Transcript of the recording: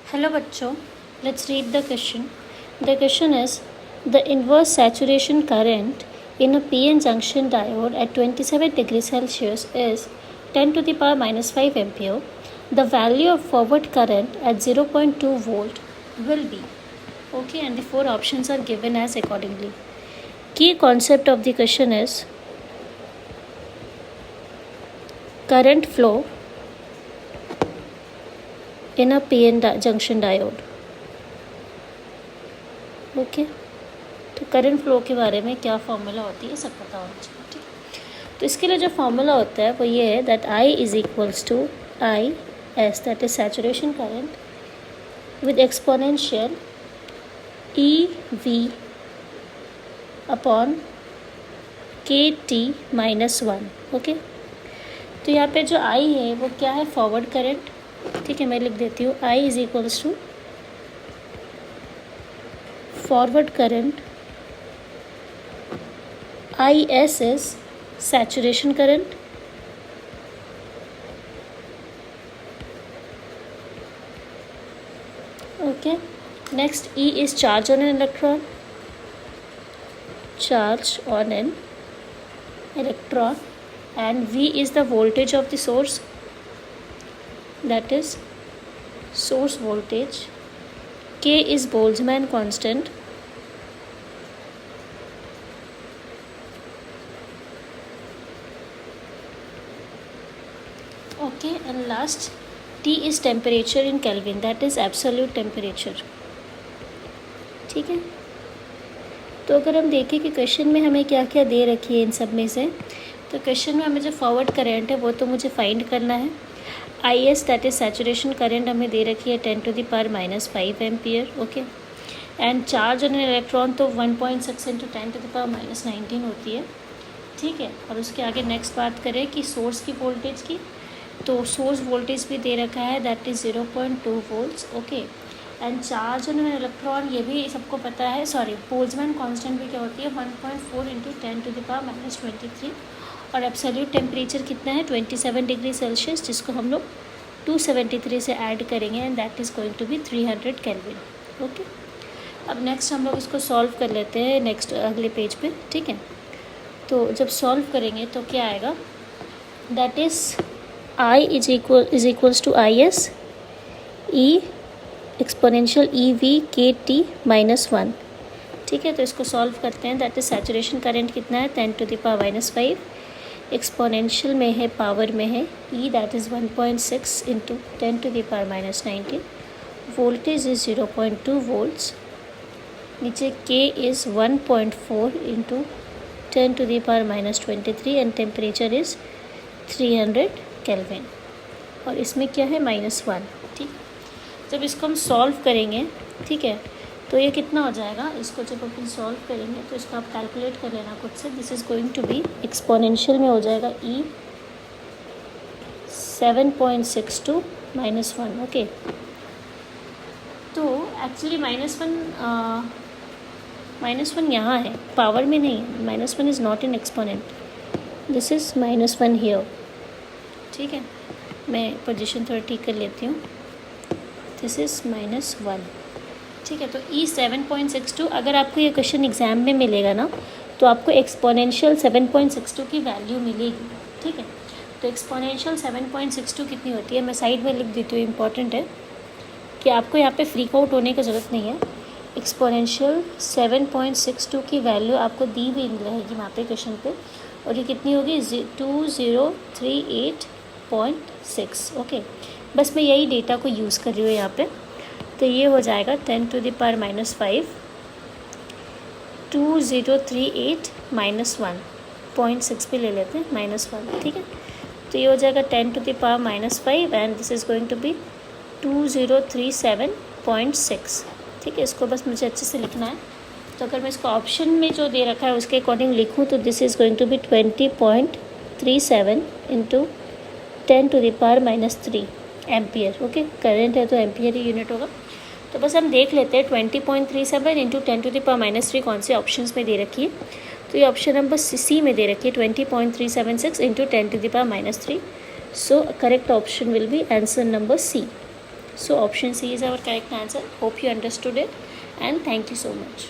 Hello बच्चों, let's read the question. The question is, the inverse saturation current in a PN junction diode at 27 degrees Celsius is 10 to the power minus 5 ampere. The value of forward current at 0.2 volt will be. Okay, and the four options are given as accordingly. Key concept of the question is current flow in a PN junction diode. Okay तो current flow के बारे में क्या formula होती है सब पता होना चाहिए। ठीक, तो इसके लिए जो फॉर्मूला होता है वो ये है that I is equals to I S, that is saturation current with exponential E V upon K T minus one. Okay, तो यहाँ पे जो आई है वो क्या है, फॉरवर्ड करंट। ठीक है, मैं लिख देती हूँ I is equals to forward current, IS is saturation current, okay. Next, E is charge on an electron, charge on an electron, and V is the voltage of the source, that is source voltage. K is Boltzmann constant. Okay, and last T is temperature in Kelvin, that is absolute temperature. ठीक है, तो अगर हम देखें कि question में हमें क्या क्या दे रखी है इन सब में से, तो क्वेश्चन में हमें जो फॉरवर्ड करंट है वो तो मुझे फाइंड करना है। आई S that is saturation current हमें दे रखी है 10 to the power minus 5 ampere. Okay, and charge on an electron तो 1.6 into 10 to the power minus 19 होती है। ठीक है, और उसके आगे नेक्स्ट बात करें कि सोर्स की वोल्टेज की, तो सोर्स वोल्टेज भी दे रखा है that is 0.2 volts। Okay, and charge on an electron ये भी सबको पता है, सॉरी बोल्ट्जमैन कांस्टेंट भी क्या होती है 1.4 into 10 to the power minus 23, और एब्सोल्यूट टेम्परेचर कितना है 27 डिग्री सेल्सियस, जिसको हम लोग 273 से ऐड करेंगे and that is going to be 300 kelvin. Okay, अब नेक्स्ट हम लोग इसको सॉल्व कर लेते हैं नेक्स्ट अगले पेज पे। ठीक है, तो जब सॉल्व करेंगे तो क्या आएगा, that is I is equals to I S E exponential E V K T minus one. ठीक है, तो इसको सॉल्व करते हैं। दैट इज सैचुरेशन करंट कितना है 10 to the power minus 5, exponential में है पावर में है e that is 1.6 into 10 to the power minus 19, voltage is 0.2 volts, नीचे के is 1.4 into 10 to the power minus 23 and temperature is 300 kelvin, और इसमें क्या है -1। ठीक, जब इसको हम सॉल्व करेंगे, ठीक है, तो ये कितना हो जाएगा, इसको जब अपन सॉल्व करेंगे तो इसको आप कैलकुलेट कर लेना खुद से। This is going to be exponential में हो जाएगा ई 7.62 -1। ओके, तो एक्चुअली -1 यहाँ है, पावर में नहीं, -1 is not in exponent, this is -1 here. ठीक है, मैं पोजीशन थोड़ा ठीक कर लेती हूँ, दिस इज़ -1। ठीक है, तो ई 7.62, अगर आपको ये क्वेश्चन एग्जाम में मिलेगा ना तो आपको एक्सपोनेंशियल 7.62 की वैल्यू मिलेगी। ठीक है, तो एक्सपोनेंशियल 7.62 कितनी होती है, मैं साइड में लिख देती हूँ, इंपॉर्टेंट है कि आपको यहाँ पे फ्रीक आउट होने की ज़रूरत नहीं है। एक्सपोनेंशियल 7.62 की वैल्यू आपको दी हुई रहेगी वहाँ पे क्वेश्चन पे, और ये कितनी होगी 2038.6। ओके, बस मैं यही डेटा को यूज़ कर रही हूँ यहाँ पे, तो ये हो जाएगा 10 to the power minus 5, 2038 -1.6 पे ले लेते हैं -1। ठीक है, तो ये हो जाएगा 10 to the power minus 5 and this is going to be 2037.6। ठीक है, इसको बस मुझे अच्छे से लिखना है। तो अगर मैं इसको ऑप्शन में जो दे रखा है उसके अकॉर्डिंग लिखूँ तो this is going to be 20.37 into 10 to the power minus 3 ampere. Okay, current है तो एम्पियर ही यूनिट होगा। तो बस हम देख लेते हैं 20.37 into 10 to the power minus 3 कौन से ऑप्शंस में दे रखी है। तो ये ऑप्शन नंबर सी में दे रखी है 20.376 into 10 to the power minus 3। So correct option will be answer number C. So option C is our correct answer. Hope you understood it, and thank you so much.